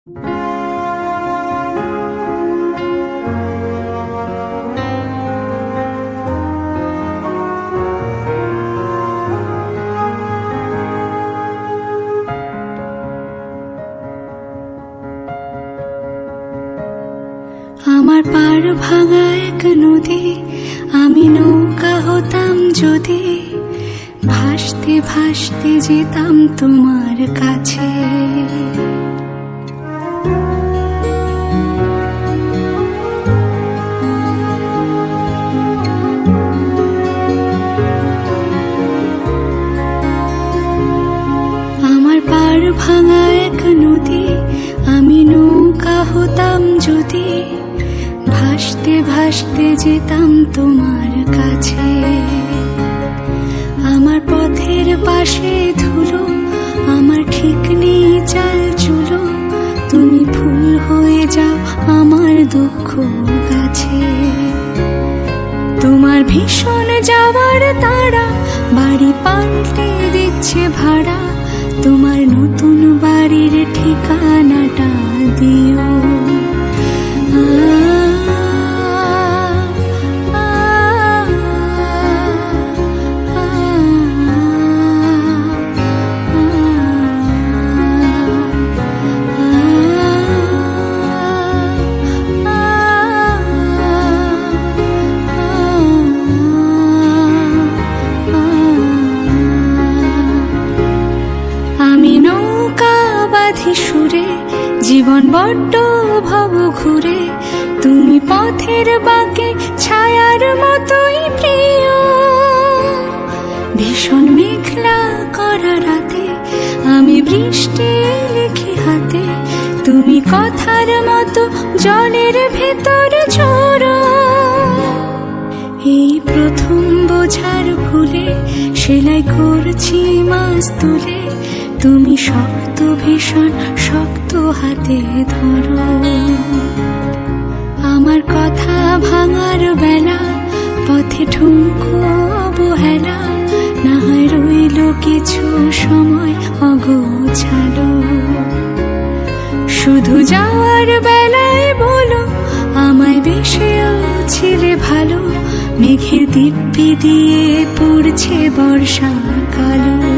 আমার পার ভাঙা এক নদী, আমি নৌকা হতাম যদি, ভাসতে ভাসতে যেতাম তোমার কাছে। আমার পার ভাঙা এক নদী, আমি নৌকা হতাম যদি, ভাসতে ভাসতে যেতাম তোমার কাছে। আমার পথের পাশে ধুলো, আমার ঠিক নেই চাল চুলো, তুমি ফুল হয়ে যাও আমার দুঃখ গাছে। তোমার ভীষণ যাওয়ার তাড়া, বাড়ি পাল্টে দিচ্ছে ভাড়া, তোমার নতুন বাড়ির ঠিকানাটা দিও। সুরে জীবন বড্ড ভব ঘুরে, তুমি পথের বাঁকে ছায়ার মতোই প্রিয়। ভীষণ মেঘলা করা রাতে আমি বৃষ্টি লিখি হাতে, তুমি কথার মতো জলের ভেতর ঝরো। এই প্রথম বোঝার ভুলে সেলাই করছি মাছ তুলে, তুমি শক্ত ভীষণ শক্ত হাতে ধরো। আমার কথা ভাঙার বেলা, পথে ঠুনকো অবহেলা, না হয় রইল কিছু সময় অগোছালো। শুধু যাওয়ার বেলায় বলো আমায় বেশেও ছিলে ভালো, মেঘের দিব্যি দিয়ে পড়ছে বর্ষা কালো।